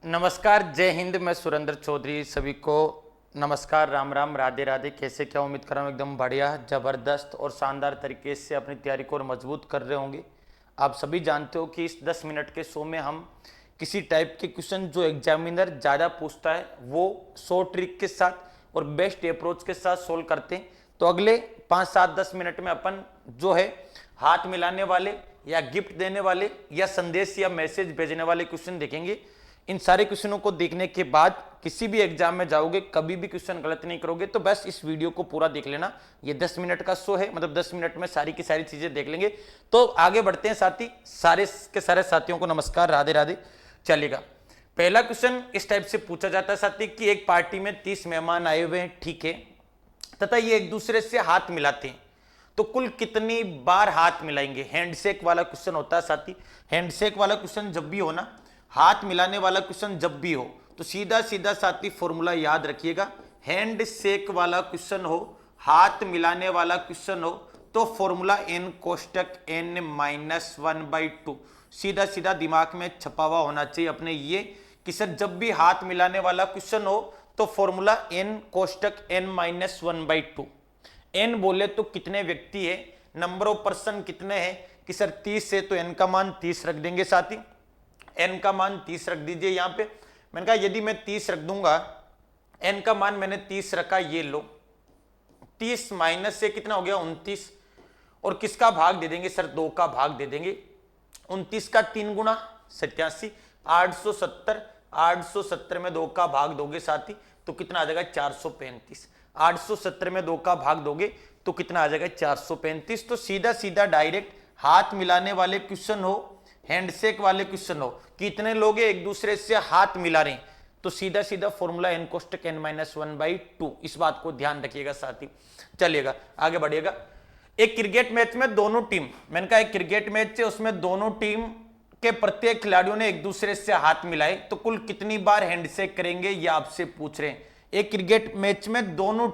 नमस्कार, जय हिंद। मैं सुरेंद्र चौधरी, सभी को नमस्कार, राम राम, राधे राधे। कैसे क्या उम्मीद कर रहा हूँ एकदम बढ़िया, ज़बरदस्त और शानदार तरीके से अपनी तैयारी को और मजबूत कर रहे होंगे। आप सभी जानते हो कि इस 10 मिनट के शो में हम किसी टाइप के क्वेश्चन जो एग्जामिनर ज़्यादा पूछता है वो 100 ट्रिक के साथ और बेस्ट अप्रोच के साथ सोल्व करते हैं। तो अगले 5-7-10 मिनट में अपन जो है हाथ मिलाने वाले या गिफ्ट देने वाले या संदेश या मैसेज भेजने वाले क्वेश्चन देखेंगे। इन सारे क्वेश्चनों को देखने के बाद किसी भी एग्जाम में जाओगे, कभी भी क्वेश्चन गलत नहीं करोगे। तो बस इस वीडियो को पूरा देख लेना। ये 10 मिनट का शो है, मतलब 10 मिनट में सारी की सारी चीजें देख लेंगे। तो आगे बढ़ते हैं साथी। सारे के सारे साथियों को नमस्कार, राधे राधे। चलेगा, पहला क्वेश्चन इस टाइप से पूछा जाता है साथी कि एक पार्टी में 30 मेहमान आए हुए हैं, ठीक है, तथा ये एक दूसरे से हाथ मिलाते हैं, तो कुल कितनी बार हाथ मिलाएंगे। हैंडशेक वाला क्वेश्चन होता है साथी। हैंडशेक वाला क्वेश्चन जब भी हो ना, हाथ मिलाने वाला क्वेश्चन जब भी हो, तो सीधा सीधा साथी फॉर्मूला याद रखिएगा। हैंड शेक वाला क्वेश्चन हो, हाथ मिलाने वाला क्वेश्चन हो, तो फॉर्मूला n कोष्टक n-1/2 सीधा सीधा दिमाग में छपा हुआ होना चाहिए अपने ये कि सर जब भी हाथ मिलाने वाला क्वेश्चन हो तो फॉर्मूला n कोष्टक n-1/2। n बोले तो कितने व्यक्ति है, नंबर ऑफ पर्सन कितने हैं कि सर 30 है, तो n का मान 30 रख देंगे साथी। n का मान 30 रख दीजिए यहां पे। मैंने कहा यदि मैं 30 रख दूंगा, n का मान मैंने 30 रखा, ये लो, 30 माइनस से कितना हो गया 29, और किसका भाग दे देंगे सर, 2 का भाग दे देंगे। 29 का 3 गुना 87, 870, 870 में 2 का भाग दोगे साथी तो कितना आ जाएगा 435। 870 में 2 का भाग दोगे तो कितना आ जाएगा 435। तो सीधा सीधा डायरेक्ट हाथ मिलाने वाले क्वेश्चन हो, हैंडशेक वाले क्वेश्चन हो, कितने लोग एक दूसरे से हाथ मिला रहे हैं, तो सीधा सीधा फॉर्मूला n कोष्टक n-1/2। इस बात को ध्यान रखिएगा साथी। चलिएगा आगे बढ़िएगा। एक क्रिकेट मैच में दोनों टीम, मैंने कहा एक क्रिकेट मैच है, उसमें दोनों टीम के प्रत्येक खिलाड़ियों ने एक दूसरे से हाथ मिलाए, तो कुल कितनी बार हैंडशेक करेंगे ये आपसे पूछ रहे हैं। एक क्रिकेट मैच में दोनों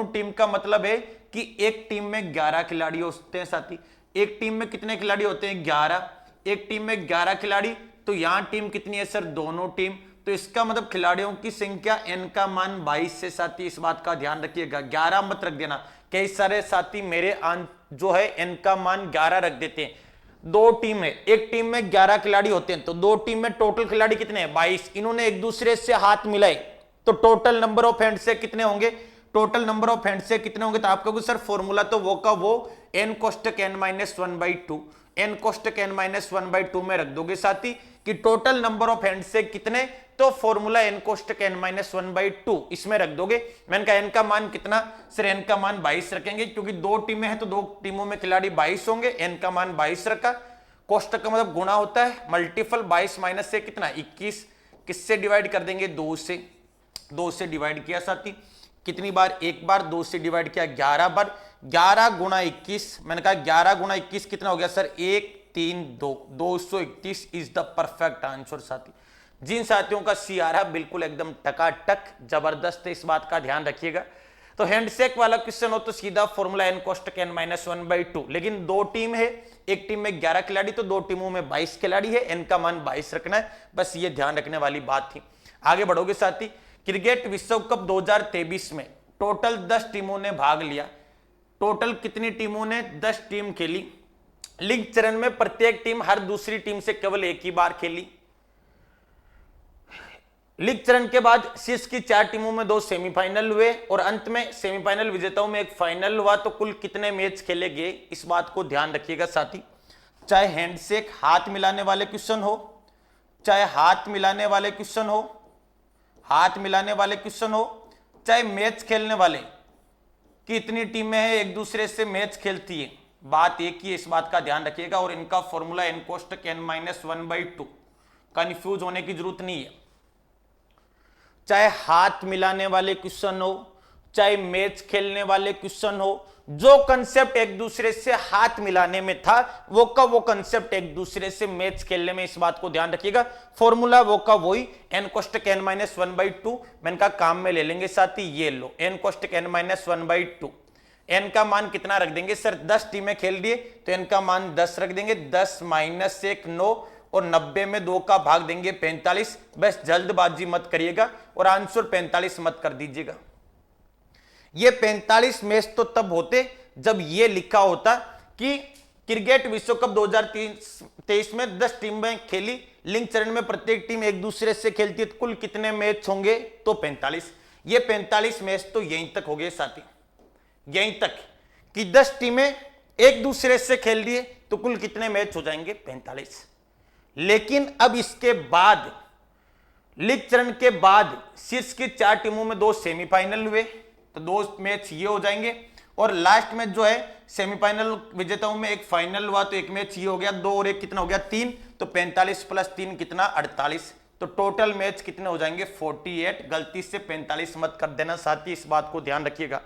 टीम का मतलब है कि एक टीम में 11 खिलाड़ी होते हैं साथी। एक टीम में कितने खिलाड़ी होते हैं, 11। एक टीम में 11 खिलाड़ी, तो यहां टीम कितनी है सर, दोनों टीम। तो इसका मतलब खिलाड़ियों की संख्या n का मान 22 से साथी, इस बात का ध्यान रखिएगा। 11 मत रख देना, कई सारे साथी मेरे जो है n का मान 11 रख देते हैं। दो टीम है, एक टीम में 11 खिलाड़ी होते हैं, तो दो टीम में टोटल खिलाड़ी कितने हैं, 22। इन्होंने एक दूसरे से हाथ मिलाए, तो टोटल नंबर ऑफ हैंड से कितने होंगे, टोटल नंबर ऑफ हैंड से कितने होंगे। तो आपका सर फॉर्मूला तो वो का वो n कोष्टक n-1/2, n कोष्टक n-1/2 में रख दोगे साथी कि टोटल नंबर ऑफ हैंड से कितने, तो फॉर्मूला n कोष्टक n-1/2 इसमें रख दोगे। मैंने कहा n का मान कितना सर, n का मान 22 रखेंगे, क्योंकि दो टीमें हैं तो दो टीमों में खिलाड़ी 22 होंगे। n का मान 22 रखा, कोष्टक का मतलब गुणा होता है, मल्टीपल 22 माइनस से कितना 21, किससे डिवाइड कर देंगे, 2 से। 2 से डिवाइड किया साथी, कितनी बार, एक बार। 2 से डिवाइड किया 11 बार, 11 गुणा 21, मैंने कहा 11 गुणा 21 कितना हो गया sir, 1 3 2, 221 is the perfect answer साथी। जिन साथियों का सी आ रहा बिल्कुल एकदम टकाटक जबरदस्त है, इस बात का ध्यान रखिएगा। तो हैंडशेक वाला क्वेश्चन हो तो सीधा फॉर्मूला n कोष्टक n-1/2, लेकिन दो टीम है, एक टीम में 11 खिलाड़ी, तो दो टीमों में 22 खिलाड़ी है, n का मान 22 रखना है, बस ये ध्यान रखने वाली बात थी। आगे बढ़ोगे साथी। क्रिकेट विश्व कप 2023 में टोटल 10 टीमों ने भाग लिया। टोटल कितनी टीमों ने, 10 टीम खेली। लीग चरण में प्रत्येक टीम हर दूसरी टीम से केवल एक ही बार खेली। लीग चरण के बाद शीर्ष की 4 टीमों में 2 सेमीफाइनल हुए और अंत में सेमीफाइनल विजेताओं में एक फाइनल हुआ। तो कुल कितने मैच खेले गए, इस बात को ध्यान रखिएगा साथी। चाहे हैंडशेक हाथ मिलाने वाले क्वेश्चन हो, चाहे हाथ मिलाने वाले क्वेश्चन हो, हाथ मिलाने वाले क्वेश्चन हो, चाहे मैच खेलने वाले कि इतनी टीमें हैं एक दूसरे से मैच खेलती है, बात एक ही है, इस बात का ध्यान रखिएगा। और इनका फॉर्मूला n कोष्टक n-1/2, कंफ्यूज होने की जरूरत नहीं है। चाहे हाथ मिलाने वाले क्वेश्चन हो, चाहे मैच खेलने वाले क्वेश्चन हो, जो कंसेप्ट एक दूसरे से हाथ मिलाने में था वो का वो कंसेप्ट एक दूसरे से मैच खेलने में, इस बात को ध्यान रखिएगा। फॉर्मूला वो का वही n कोष्टक n-1/2। मैंने कहा काम में ले लेंगे साथी, ये लो n कोष्टक n-1/2। n का मान कितना रख देंगे सर, 10 टीमें खेल दिए तो n का मान 10 रख देंगे, 10 माइनस 1 9, और 90 में 2 का भाग देंगे 45। बस जल्दबाजी मत करिएगा और आंसर 45 मत कर दीजिएगा। ये 45 मैच तो तब होते जब ये लिखा होता कि क्रिकेट विश्व कप 2023 में 10 टीमें खेली, लीग चरण में प्रत्येक टीम एक दूसरे से खेलती है, तो कुल कितने मैच होंगे, तो 45। ये 45 मैच तो यहीं तक हो गए साथी, यहीं तक कि 10 टीमें एक दूसरे से खेल रही है, तो कुल कितने मैच हो जाएंगे, 45। लेकिन अब इसके बाद लीग चरण के बाद शीर्ष की 4 टीमों में 2 सेमीफाइनल हुए, तो 2 मैच ये हो जाएंगे, और लास्ट में जो है सेमीफाइनल विजेताओं में एक फाइनल हुआ, तो एक मैच ये हो गया, 2 और 1 कितना हो गया, 3, तो 45 प्लस 3 कितना, 48। तो टोटल मैच कितने हो जाएंगे, 48। गलती से 45 मत कर देना साथी, इस बात को ध्यान रखिएगा।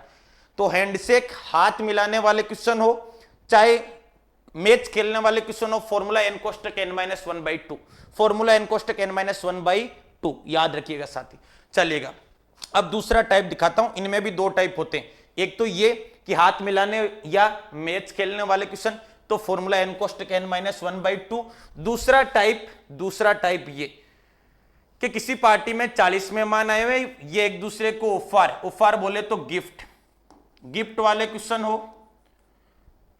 तो हैंडशेक, हाथ मिलाने वाले क्वेश्चन हो चाहे मैच खेलने वाले क्वेश्चन हो, फॉर्मूला n कोष्टक n-1/2, फॉर्मूला n कोष्टक n-1/2 याद रखिएगा साथी। चलिएगा अब दूसरा टाइप दिखाता हूं, इनमें भी 2 टाइप होते हैं। एक तो ये कि हाथ मिलाने या मैच खेलने वाले क्वेश्चन, तो फॉर्मूला n कोष्टक n-1/2। दूसरा टाइप ये कि किसी पार्टी में 40 मेहमान आए हुए, ये एक दूसरे को उपहार बोले तो गिफ्ट वाले क्वेश्चन हो,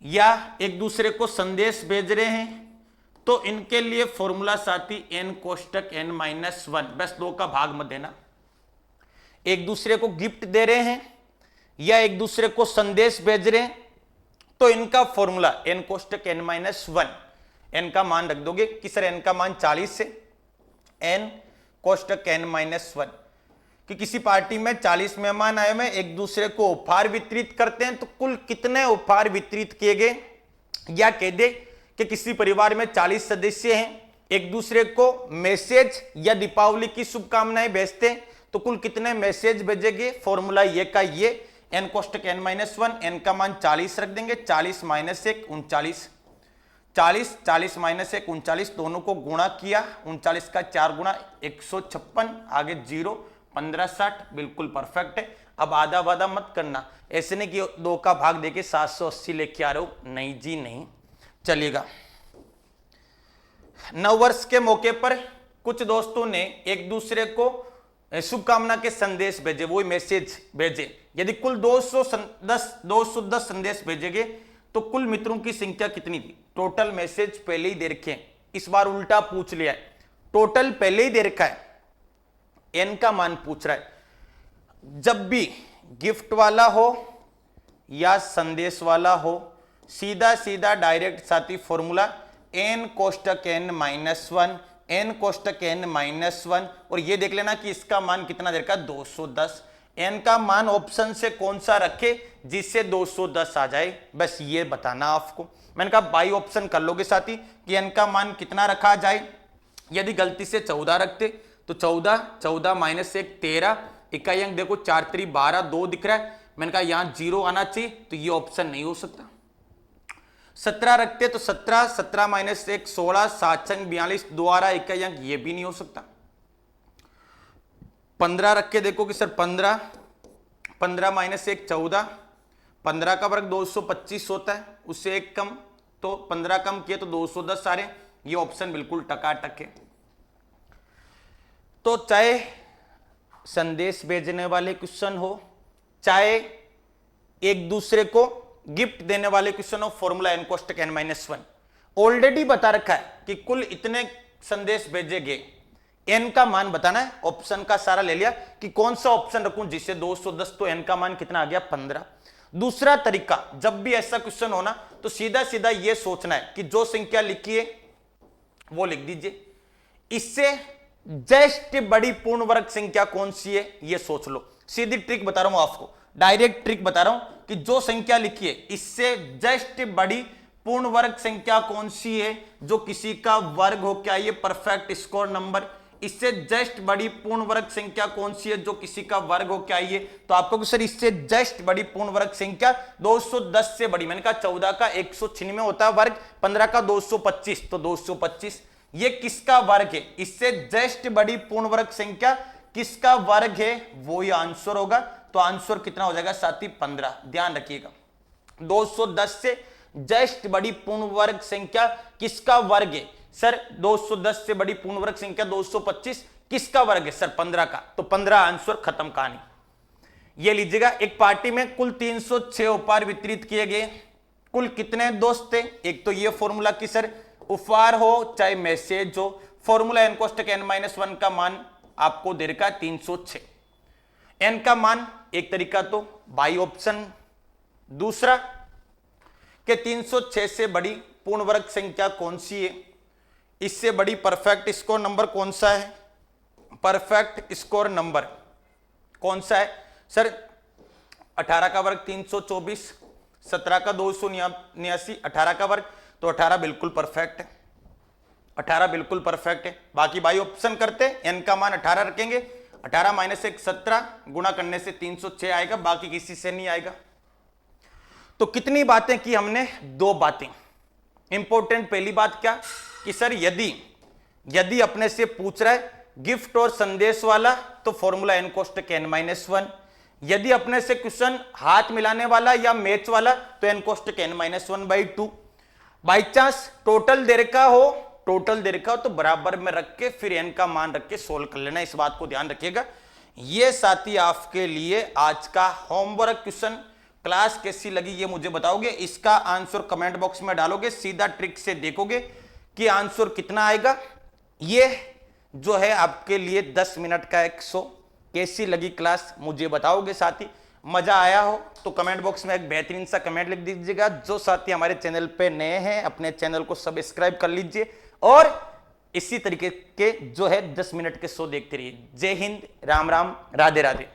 या एक दूसरे को संदेश भेज रहे हैं, तो इनके लिए फॉर्मूला साथी n कोष्टक n-1। बस 2 का भाग मत देना। एक दूसरे को गिफ्ट दे रहे हैं या एक दूसरे को संदेश भेज रहे हैं, तो इनका फॉर्मूला n कोष्टक n-1। n का मान रख दोगे कि सर n का मान 40 है, n कोष्टक n-1। कि किसी पार्टी में 40 मेहमान आए हुए, एक दूसरे को उपहार वितरित करते हैं, तो कुल कितने उपहार वितरित किए गए, या कह दे कि किसी परिवार में 40 सदस्य हैं, एक दूसरे को मैसेज या दीपावली की शुभकामनाएं भेजते हैं, तो कुल कितने मैसेज भेजेंगे, फॉर्मूला ये का ये n कोष्टक n-1, n का मान 40 रख देंगे, 40 माइनस 1 39, 40 माइनस 1 39, दोनों को गुणा किया, 39 का 4 गुणा 156, आगे 0 15 60, बिल्कुल परफेक्ट है। अब आधा वादा मत करना, ऐसे नहीं कि 2 का भाग देके 780 लेके आ रहे हो, नहीं जी नहीं। चलिएगा नववर्ष के मौके पर कुछ दोस्तों ने एक दूसरे को शुभकामना के संदेश भेजे, वो मैसेज भेजे। यदि कुल 210 संदेश भेजेंगे तो कुल मित्रों की संख्या कितनी थी, टोटल मैसेज पहले ही दे रखे हैं, इस बार उल्टा पूछ लिया है, टोटल पहले ही दे रखा है, n का मान पूछ रहा है। जब भी गिफ्ट वाला हो या संदेश वाला हो, सीधा डायरेक्ट साथी formula n कोष्टक n-1, n कोष्टक n-1, और ये देख लेना कि इसका मान कितना दे रखा है, 210। n का मान ऑप्शन से कौन सा रखे जिससे 210 आ जाए, बस ये बताना आपको। मैंने कहा बाई ऑप्शन कर लोगे साथी कि n का मान कितना रखा जाए। यदि गलती से 14 रखते तो 14 माइनस 1 13, इकाई अंक देखो 4 3 12, 2 दिख रहा है, मैंने कहा यहां 0 आना चाहिए, तो ये ऑप्शन नहीं हो सकता। 17 रखते तो 17 माइनस 1 16, 7 अंक 42, 2 आ रहा, इकाई अंक ये भी नहीं हो सकता। 15 रख के देखो कि सर 15 माइनस 1 14, 15 का वर्ग 225 होता है, उससे एक कम, तो 15 कम किए तो 210 आ रहे, ये ऑप्शन बिल्कुल टकाटक है। तो चाहे संदेश भेजने वाले क्वेश्चन हो, चाहे एक दूसरे को गिफ्ट देने वाले क्वेश्चन हो, फॉर्मूला n कोष्टक n-1 ऑलरेडी बता रखा है कि कुल इतने संदेश भेजे गए, n का मान बताना है, ऑप्शन का सारा ले लिया कि कौन सा ऑप्शन रखूं जिससे 210, तो n का मान कितना आ गया, 15। दूसरा तरीका, जब भी ऐसा क्वेश्चन होना तो सीधा ये सोचना है कि जो संख्या लिखी है वो लिख दीजिए, इससे जस्ट बड़ी पूर्ण वर्ग संख्या कौन सी है ये सोच लो। सीधी ट्रिक बता रहा हूं आपको, डायरेक्ट ट्रिक बता रहा हूं कि जो संख्या लिखी है इससे जस्ट बड़ी पूर्ण वर्ग संख्या कौन सी है जो किसी का वर्ग हो, क्या ये परफेक्ट स्क्वायर नंबर, इससे जस्ट बड़ी पूर्ण वर्ग संख्या कौन सी है जो किसी का वर्ग हो, क्या ये, तो आपको सर इससे जस्ट बड़ी पूर्ण वर्ग संख्या 210 से बड़ी, मैंने कहा 14 का 196 होता है वर्ग, 15 का 225, तो 225 ये किसका वर्ग है, इससे जस्ट बड़ी पूर्ण वर्ग संख्या किसका वर्ग है वो ही आंसर होगा। तो आंसर कितना हो जाएगा साथी, 15। ध्यान रखिएगा 210 से जस्ट बड़ी पूर्ण वर्ग संख्या किसका वर्ग है, सर 210 से बड़ी पूर्ण वर्ग संख्या 225 किसका वर्ग है? सर 15 का। तो 15 आंसर, खत्म कहानी। ये लीजिएगा, एक पार्टी में कुल 306 उपहार वितरित किए गए। कुल कितने दोस्त थे? एक तो ये फॉर्मूला कि सर उपहार हो चाहे मैसेज हो, फॉर्मूला n कोष्टक n-1 का मान आपको दे रखा है 306। n का मान एक तरीका तो बाई ऑप्शन, दूसरा कि 306 से बड़ी पूर्ण वर्ग संख्या कौन सी है, इससे बड़ी परफेक्ट स्कोर नंबर कौन सा है? परफेक्ट स्कोर नंबर कौन सा है? सर 18 का वर्ग 324, 17 का 289, 18 का वर्ग, तो 18 बिल्कुल परफेक्ट है, 18 बिल्कुल परफेक्ट है। बाकी बाई ऑप्शन करते, n का मान 18 रखेंगे, 18 माइनस 1 17, गुणा करने से 306 आएगा, बाकी किसी से नहीं आएगा। तो कितनी बातें की हमने? 2 बातें। इंपॉर्टेंट पहली बात क्या कि सर यदि अपने से पूछ रहा है गिफ्ट और संदेश वाला तो फॉर्मूला n कोष्टक n-1, यदि अपने से क्वेश्चन हाथ मिलाने वाला या मैच वाला तो n कोष्टक n-1/2। बाई चांस टोटल दे रखा हो तो बराबर में रख के फिर n का मान रख के सोल्व कर लेना, इस बात को ध्यान रखिएगा। ये साथी आपके लिए आज का होमवर्क क्वेश्चन। क्लास कैसी लगी ये मुझे बताओगे, इसका आंसर कमेंट बॉक्स में डालोगे, सीधा ट्रिक से देखोगे कि आंसर कितना आएगा। ये जो है आपके लिए 10 मिनट का एक शो। कैसी लगी क्लास मुझे बताओगे साथी, मजा आया हो तो कमेंट बॉक्स में एक बेहतरीन सा कमेंट लिख दीजिएगा। जो साथी हमारे चैनल पे नए हैं अपने चैनल को सब्सक्राइब कर लीजिए और इसी तरीके के जो है 10 मिनट के शो देखते रहिए। जय हिंद, राम राम, राधे राधे।